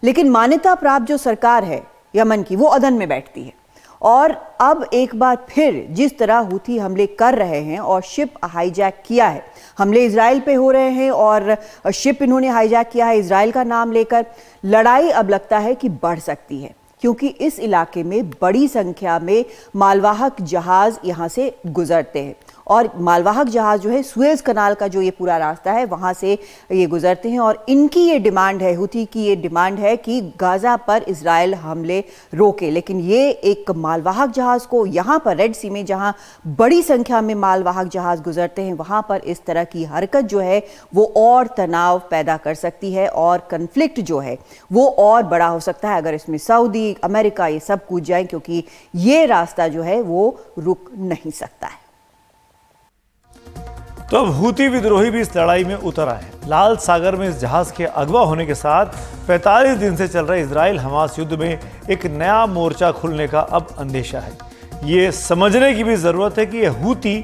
लेकिन मान्यता प्राप्त जो सरकार है यमन की वो अदन में बैठती है और अब एक बार फिर जिस तरह हूथी हमले कर रहे हैं और शिप हाईजैक किया है, हमले इजराइल पे हो रहे हैं और शिप इन्होंने हाईजैक किया है इजराइल का नाम लेकर, लड़ाई अब लगता है कि बढ़ सकती है क्योंकि इस इलाके में बड़ी संख्या में मालवाहक जहाज यहाँ से गुजरते हैं और मालवाहक जहाज जो है सुएज कनाल का जो ये पूरा रास्ता है वहाँ से ये गुजरते हैं और इनकी ये डिमांड है, हूथी की ये डिमांड है कि गाज़ा पर इजराइल हमले रोके। लेकिन ये एक मालवाहक जहाज को यहाँ पर रेड सी में जहाँ बड़ी संख्या में मालवाहक जहाज गुजरते हैं वहाँ पर इस तरह की हरकत जो है वो और तनाव पैदा कर सकती है और कन्फ्लिक्ट जो है वो और बड़ा हो सकता है अगर इसमें सऊदी अमेरिका ये सब कूद जाएं क्योंकि ये रास्ता जो है वो रुक नहीं सकता है। तो अब हूती विद्रोही भी इस लड़ाई में उतर आए हैं। लाल सागर में इस जहाज के अगवा होने के साथ 45 दिन से चल रहे इजराइल हमास युद्ध में एक नया मोर्चा खुलने का अब अंदेशा है। ये समझने की भी जरूरत है कि ये हूती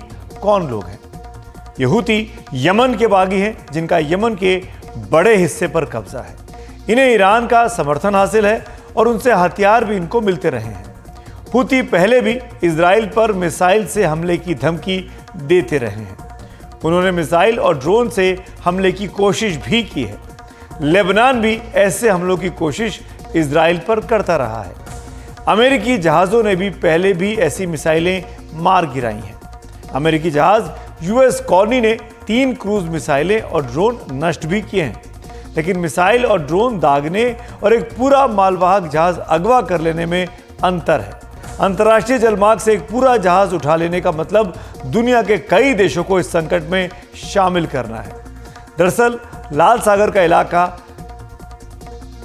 कौन लोग हैं। ये हूती यमन के बागी हैं जिनका यमन के बड़े हिस्से पर कब्जा है। इन्हें ईरान का समर्थन हासिल है और उनसे हथियार भी इनको मिलते रहे हैं। हूती पहले भी इजराइल पर मिसाइल से हमले की धमकी देते रहे हैं। उन्होंने मिसाइल और ड्रोन से हमले की कोशिश भी की है। लेबनान भी ऐसे हमलों की कोशिश इजराइल पर करता रहा है। अमेरिकी जहाज़ों ने भी पहले भी ऐसी मिसाइलें मार गिराई हैं। अमेरिकी जहाज़ यूएस कॉलोनी ने 3 क्रूज मिसाइलें और ड्रोन नष्ट भी किए हैं। लेकिन मिसाइल और ड्रोन दागने और एक पूरा मालवाहक जहाज अगवा कर लेने में अंतर है। अंतर्राष्ट्रीय जलमार्ग से एक पूरा जहाज उठा लेने का मतलब दुनिया के कई देशों को इस संकट में शामिल करना है। दरअसल लाल सागर का इलाका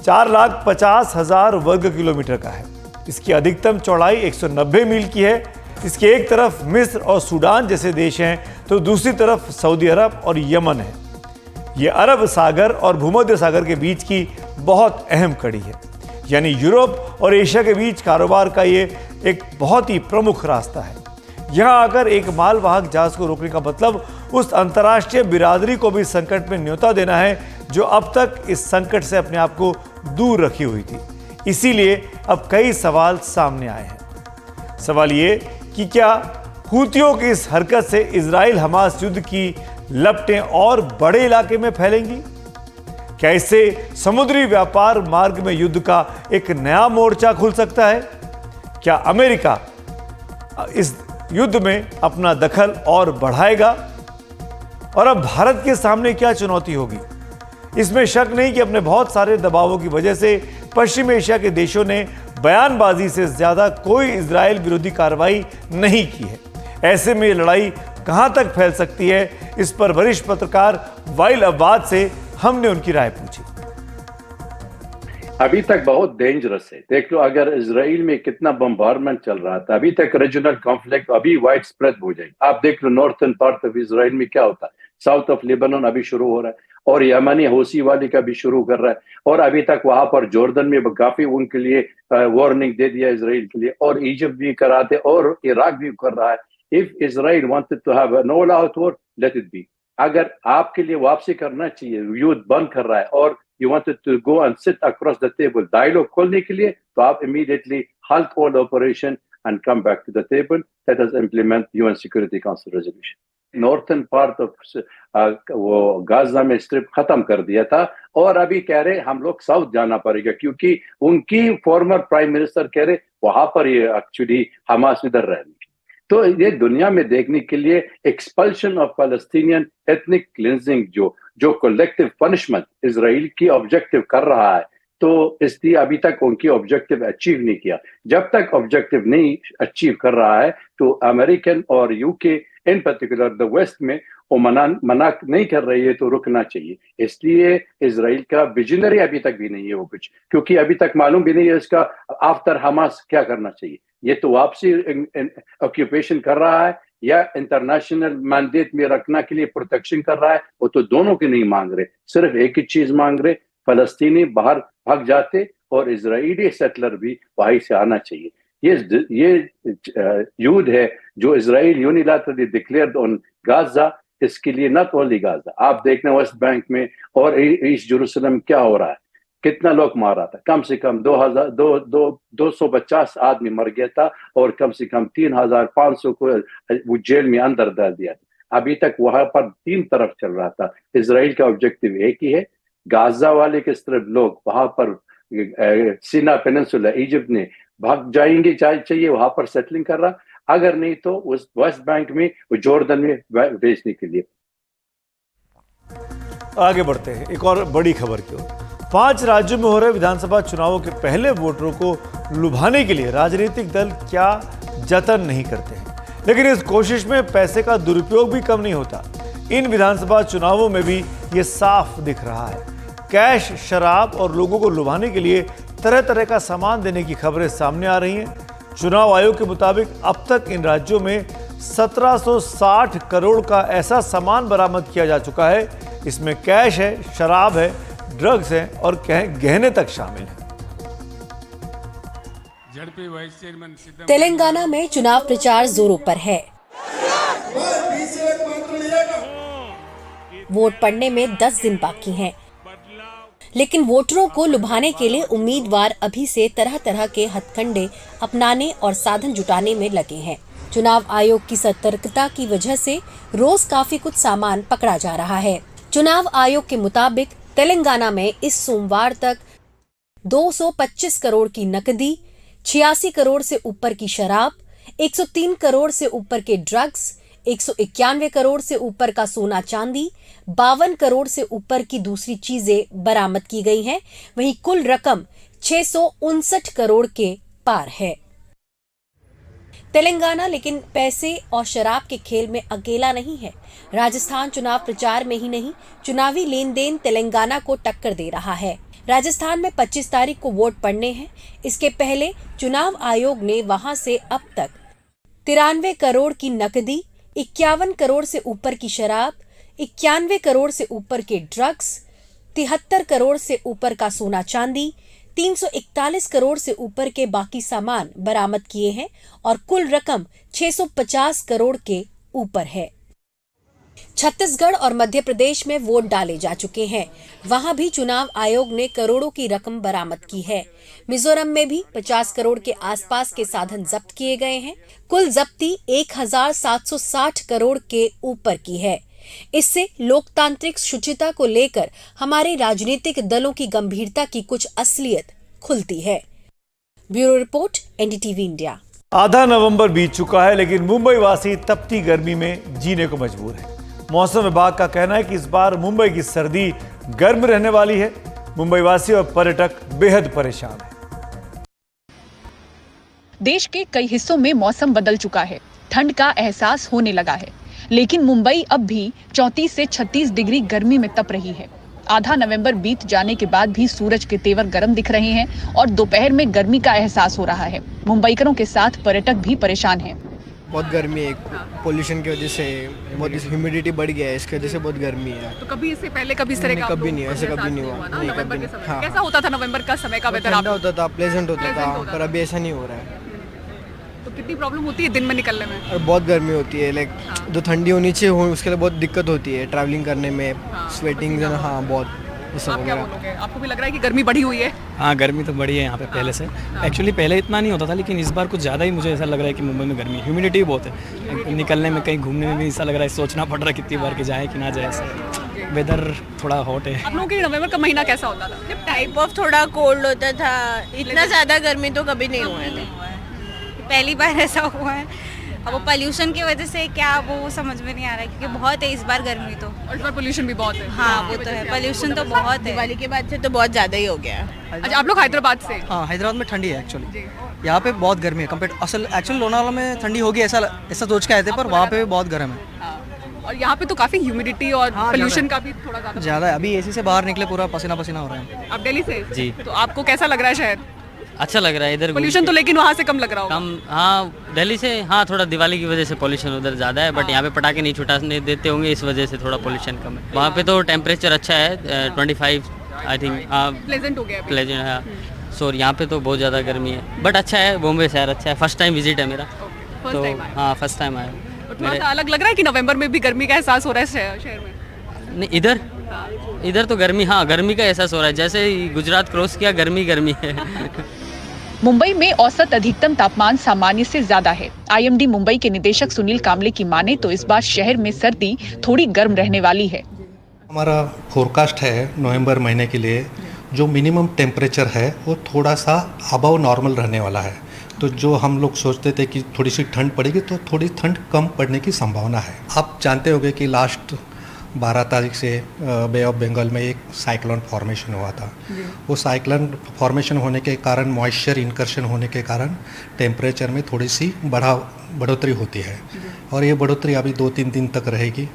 4,50,000 वर्ग किलोमीटर का है। इसकी अधिकतम चौड़ाई 190 मील की है। इसके एक तरफ मिस्र और सूडान जैसे देश हैं तो दूसरी तरफ सऊदी अरब और यमन है। यह अरब सागर और भूमध्य सागर के बीच की बहुत अहम कड़ी है, यानी यूरोप और एशिया के बीच कारोबार का ये एक बहुत ही प्रमुख रास्ता है। यहाँ आकर एक मालवाहक जहाज को रोकने का मतलब उस अंतर्राष्ट्रीय बिरादरी को भी संकट में न्योता देना है जो अब तक इस संकट से अपने आप को दूर रखी हुई थी। इसीलिए अब कई सवाल सामने आए हैं। सवाल ये कि क्या हूतियों की इस हरकत से इजराइल हमास युद्ध की लपटें और बड़े इलाके में फैलेंगी? क्या इससे समुद्री व्यापार मार्ग में युद्ध का एक नया मोर्चा खुल सकता है? क्या अमेरिका इस युद्ध में अपना दखल और बढ़ाएगा? और अब भारत के सामने क्या चुनौती होगी? इसमें शक नहीं कि अपने बहुत सारे दबावों की वजह से पश्चिम एशिया के देशों ने बयानबाजी से ज्यादा कोई इजराइल विरोधी कार्रवाई नहीं की है। ऐसे में ये लड़ाई कहां तक फैल सकती है, इस पर वरिष्ठ पत्रकार वाइल अब्बाद से हमने उनकी राय पूछी। अभी तक बहुत डेंजरस है। देख लो अगर इजराइल में कितना बम्बारमेंट चल रहा था, अभी तक रीजनल कॉन्फ्लिक्ट अभी वाइड स्प्रेड हो जाएगी। आप देख लो नॉर्थन पार्ट ऑफ इजराइल में क्या होता है, साउथ ऑफ लेबनान अभी शुरू हो रहा है और यमनी हौसी वाली का भी शुरू कर रहा है और अभी तक वहां पर जॉर्डन में काफी उनके लिए वार्निंग दे दिया इजराइल के लिए और इजिप्ट भी कराते और इराक भी कर रहा है। If Israel wanted to have an all out war let it be. अगर आपके लिए वापसी करना चाहिए, युद्ध बंद कर रहा है और you wanted to go and sit across the table dialogue खोलने के लिए, तो आप immediately halt all operation and come back to the table. Let us implement UN Security Council resolution. Northern part of वो गाजा में strip खत्म कर दिया था और अभी कह रहे हम लोग साउथ जाना पड़ेगा क्योंकि उनकी फॉर्मर प्राइम मिनिस्टर कह रहे वहां पर ये एक्चुअली हमास इधर रहेंगे। तो ये दुनिया में देखने के लिए expulsion of Palestinian ethnic cleansing जो कलेक्टिव पनिशमेंट इजराइल की ऑब्जेक्टिव कर रहा है, तो इसलिए अभी तक उनकी ऑब्जेक्टिव अचीव नहीं किया। जब तक ऑब्जेक्टिव नहीं अचीव कर रहा है तो अमेरिकन और UK in particular the West में वो मना नहीं कर रही है, तो रुकना चाहिए। इसलिए इजराइल का विजनरी अभी तक भी नहीं है वो कुछ, क्योंकि अभी तक मालूम भी नहीं है इसका आफ्टर हमास क्या करना चाहिए। ये तो वापसी ऑक्यूपेशन कर रहा है या इंटरनेशनल मैंडेट में रखना के लिए प्रोटेक्शन कर रहा है, वो तो दोनों के नहीं मांग रहे, सिर्फ एक ही चीज मांग रहे, फलस्तीनी बाहर भाग जाते और इजरायली सेटलर भी वहीं से आना चाहिए। ये युद्ध है जो Israel unilaterally declared on Gaza, इसके लिए नॉट ओनली गाजा, आप देखना वेस्ट बैंक में और ईस्ट जेरूसलम क्या हो रहा है, कितना लोग मारा था, कम से कम 250 आदमी मर गया था और कम से कम 3500 को वो जेल में अंदर डाल दिया था। अभी तक वहां पर 3 तरफ चल रहा था। इजराइल का ऑब्जेक्टिव एक ही है, गाजा वाले के तरफ लोग वहां पर सीना पेनिनसुला इजिप्ट ने भाग जाएंगे चाहिए वहां पर सेटलिंग कर रहा, अगर नहीं तो उस वेस्ट बैंक में, जॉर्डन में भेजने के लिए। आगे बढ़ते हैं एक और बड़ी खबर की ओर। 5 राज्यों में हो रहे विधानसभा चुनावों के पहले वोटरों को लुभाने के लिए राजनीतिक दल क्या जतन नहीं करते हैं, लेकिन इस कोशिश में पैसे का दुरुपयोग भी कम नहीं होता। इन विधानसभा चुनावों में भी ये साफ दिख रहा है। कैश, शराब और लोगों को लुभाने के लिए तरह तरह का सामान देने की खबरें सामने आ रही हैं। चुनाव आयोग के मुताबिक अब तक इन राज्यों में 1760 करोड़ का ऐसा सामान बरामद किया जा चुका है। इसमें कैश है, शराब है, ड्रग्स हैं और गहने तक शामिल हैं। तेलंगाना में चुनाव प्रचार जोरों पर है। वोट पड़ने में 10 दिन बाकी हैं, लेकिन वोटरों को लुभाने के लिए उम्मीदवार अभी से तरह तरह के हथकंडे अपनाने और साधन जुटाने में लगे हैं। चुनाव आयोग की सतर्कता की वजह से रोज काफी कुछ सामान पकड़ा जा रहा है। चुनाव आयोग के मुताबिक तेलंगाना में इस सोमवार तक 225 करोड़ की नकदी, 86 करोड़ से ऊपर की शराब, 103 करोड़ से ऊपर के ड्रग्स, 191 करोड़ से ऊपर का सोना चांदी, 52 करोड़ से ऊपर की दूसरी चीजें बरामद की गई हैं। वहीं कुल रकम 659 करोड़ के पार है। तेलंगाना लेकिन पैसे और शराब के खेल में अकेला नहीं है। राजस्थान चुनाव प्रचार में ही नहीं, चुनावी लेन देन तेलंगाना को टक्कर दे रहा है। राजस्थान में 25 तारीख को वोट पड़ने हैं। इसके पहले चुनाव आयोग ने वहां से अब तक 93 करोड़ की नकदी, 51 करोड़ से ऊपर की शराब, 91 करोड़ से ऊपर के ड्रग्स, 73 करोड़ से ऊपर का सोना चांदी, 341 करोड़ से ऊपर के बाकी सामान बरामद किए हैं और कुल रकम 650 करोड़ के ऊपर है। छत्तीसगढ़ और मध्य प्रदेश में वोट डाले जा चुके हैं। वहां भी चुनाव आयोग ने करोड़ों की रकम बरामद की है। मिजोरम में भी 50 करोड़ के आसपास के साधन जब्त किए गए हैं। कुल जब्ती 1760 करोड़ के ऊपर की है। इससे लोकतांत्रिक शुचिता को लेकर हमारे राजनीतिक दलों की गंभीरता की कुछ असलियत खुलती है। Bureau report, NDTV India. आधा नवंबर बीत चुका है, लेकिन मुंबई वासी तपती गर्मी में जीने को मजबूर है। मौसम विभाग का कहना है कि इस बार मुंबई की सर्दी गर्म रहने वाली है। मुंबई वासी और पर्यटक बेहद परेशान हैं। देश के कई हिस्सों में मौसम बदल चुका है, ठंड का एहसास होने लगा है, लेकिन मुंबई अब भी 34 से 36 डिग्री गर्मी में तप रही है। आधा नवंबर बीत जाने के बाद भी सूरज के तेवर गर्म दिख रहे हैं और दोपहर में गर्मी का एहसास हो रहा है। मुंबईकरों के साथ पर्यटक भी परेशान हैं। बहुत गर्मी है, पोल्यूशन की वजह से बहुत ह्यूमिडिटी बढ़ गया है, इसकी वजह से बहुत गर्मी है। तो कभी इससे पहले कभी इस तरह का कभी नहीं, ऐसे कभी नहीं हुआ। नवंबर के समय कैसा होता था? नवंबर का समय का वेदर ठंडा होता था, प्लेजेंट होता था, पर अभी ऐसा नहीं हो रहा है। तो कितनी प्रॉब्लम होती है दिन में निकलने में? और बहुत गर्मी होती है, लाइक जो ठंडी होनी चाहिए उसके लिए बहुत दिक्कत होती है ट्रैवलिंग करने में, स्वेटिंग। हाँ, बहुत। आप क्या बोलोगे? आपको भी लग रहा है कि गर्मी बढ़ी हुई है? हाँ, गर्मी तो बढ़ी है यहाँ पे पहले से। एक्चुअली पहले इतना नहीं होता था, लेकिन इस बार कुछ ज़्यादा ही मुझे ऐसा लग रहा है कि मुंबई में गर्मी, ह्यूमिडिटी बहुत है। निकलने में, कहीं घूमने में भी ऐसा लग रहा है, सोचना पड़ रहा है कितनी बार कि जाए कि ना जाए। वेदर थोड़ा हॉट है। आप लोगों के नवंबर का महीना कैसा होता था? जब टाइप ऑफ थोड़ा कोल्ड होता था, इतना ज़्यादा गर्मी तो कभी नहीं हुआ है। पहली बार ऐसा हुआ है। अब वो पोल्यूशन की वजह से क्या, वो समझ में नहीं आ रहा है, क्योंकि बहुत है इस बार गर्मी तो। और इस बार पोल्यूशन भी बहुत है। हाँ, वो तो है, पोल्यूशन तो बहुत है। दिवाली के बाद से तो बहुत ज़्यादा ही हो गया है। अच्छा, आप लोग हैदराबाद से? हाँ, हैदराबाद में ठंडी है एक्चुअली। यहाँ पे बहुत गर्मी है कंपेयर, एक्चुअली लोनावाला में ठंडी होगी ऐसा सोच के आए थे, पर वहाँ पे बहुत गर्म है। और यहाँ पे तो काफी ह्यूमिडिटी और पोल्यूशन का भी थोड़ा ज़्यादा है। अभी एसी से बाहर निकले पूरा पसीना पसीना हो रहा है। आप दिल्ली से? जी। तो आपको कैसा लग रहा है शहर? अच्छा लग रहा है इधर पोल्यूशन तो लेकिन वहाँ से कम लग रहा होगा। कम, हाँ दिल्ली से, हाँ थोड़ा दिवाली की वजह से पोल्यूशन उधर ज़्यादा है, बट यहाँ पे पटाखे नहीं छुटाने देते होंगे, इस वजह से थोड़ा पोल्यूशन कम है। वहाँ पे तो टेम्परेचर अच्छा है, 25 आई थिंक प्लेजेंट हो गया अभी। प्लेजेंट है। सो यहाँ पे तो बहुत ज़्यादा गर्मी है, बट अच्छा है, बॉम्बे शहर अच्छा है, फर्स्ट टाइम विजिट है मेरा, तो हाँ फर्स्ट टाइम आया। थोड़ा सा अलग लग रहा है कि नवंबर में भी गर्मी का एहसास हो रहा है शहर में? नहीं, इधर तो गर्मी, हाँ गर्मी का एहसास हो रहा है, जैसे ही गुजरात क्रॉस किया गर्मी है। मुंबई में औसत अधिकतम तापमान सामान्य से ज्यादा है। आईएमडी मुंबई के निदेशक सुनील कामले की माने तो इस बार शहर में सर्दी थोड़ी गर्म रहने वाली है। हमारा फोरकास्ट है नवंबर महीने के लिए, जो मिनिमम टेम्परेचर है वो थोड़ा सा अबव नॉर्मल रहने वाला है। तो जो हम लोग सोचते थे कि थोड़ी सी ठंड पड़ेगी, तो थोड़ी ठंड कम पड़ने की संभावना है। आप जानते होंगे कि लास्ट 12 तारीख से बे ऑफ बंगाल में एक साइक्लोन फॉर्मेशन हुआ था। वो साइक्लोन फॉर्मेशन होने के कारण, मॉइस्चर इनकर्शन होने के कारण टेम्परेचर में थोड़ी सी बढ़ोतरी होती है, और ये बढ़ोतरी अभी 2-3 दिन तक रहेगी।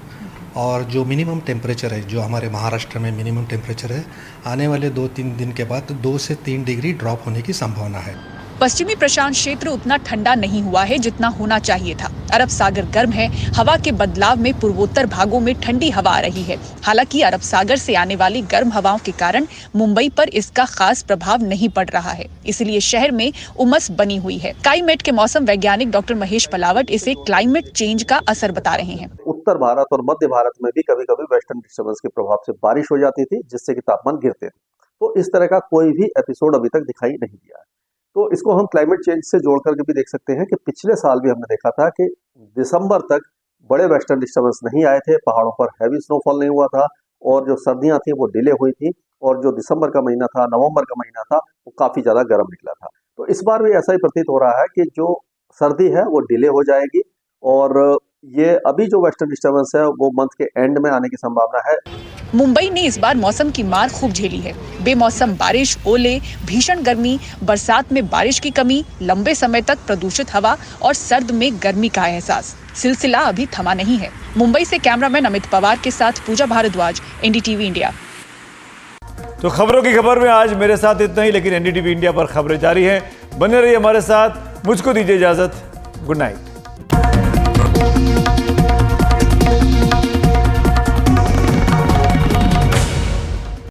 और जो मिनिमम टेम्परेचर है, जो हमारे महाराष्ट्र में मिनिमम टेम्परेचर है, आने वाले 2-3 दिन के बाद 2 से 3 डिग्री ड्रॉप होने की संभावना है। पश्चिमी प्रशांत क्षेत्र उतना ठंडा नहीं हुआ है जितना होना चाहिए था। अरब सागर गर्म है, हवा के बदलाव में पूर्वोत्तर भागों में ठंडी हवा आ रही है। हालांकि अरब सागर से आने वाली गर्म हवाओं के कारण मुंबई पर इसका खास प्रभाव नहीं पड़ रहा है, इसलिए शहर में उमस बनी हुई है। स्काईमेट के मौसम वैज्ञानिक डॉक्टर महेश पलावट इसे क्लाइमेट चेंज का असर बता रहे हैं। उत्तर भारत और मध्य भारत में भी कभी कभी वेस्टर्न डिस्टर्बेंस के प्रभाव से बारिश हो जाती थी, जिससे कि तापमान गिरते थे। तो इस तरह का कोई भी एपिसोड अभी तक दिखाई नहीं दिया है। तो इसको हम क्लाइमेट चेंज से जोड़ करके भी देख सकते हैं कि पिछले साल भी हमने देखा था कि दिसंबर तक बड़े वेस्टर्न डिस्टर्बेंस नहीं आए थे, पहाड़ों पर हैवी स्नोफॉल नहीं हुआ था, और जो सर्दियां थी वो डिले हुई थी, और जो दिसंबर का महीना था, नवंबर का महीना था, वो काफी ज्यादा गर्म निकला था। तो इस बार भी ऐसा ही प्रतीत हो रहा है कि जो सर्दी है वो डिले हो जाएगी, और ये अभी जो वेस्टर्न डिस्टर्बेंस है वो मंथ के एंड में आने की संभावना है। मुंबई ने इस बार मौसम की मार खूब झेली है। बेमौसम बारिश, ओले, भीषण गर्मी, बरसात में बारिश की कमी, लंबे समय तक प्रदूषित हवा और सर्द में गर्मी का एहसास। सिलसिला अभी थमा नहीं है। मुंबई से कैमरामैन अमित पवार के साथ पूजा भारद्वाज, एनडीटीवी इंडिया। तो खबरों की खबर में आज मेरे साथ इतना ही, लेकिन एनडीटीवी इंडिया पर खबरें जारी हैं। बने रहिए हमारे साथ। मुझको दीजिए इजाजत। Good night.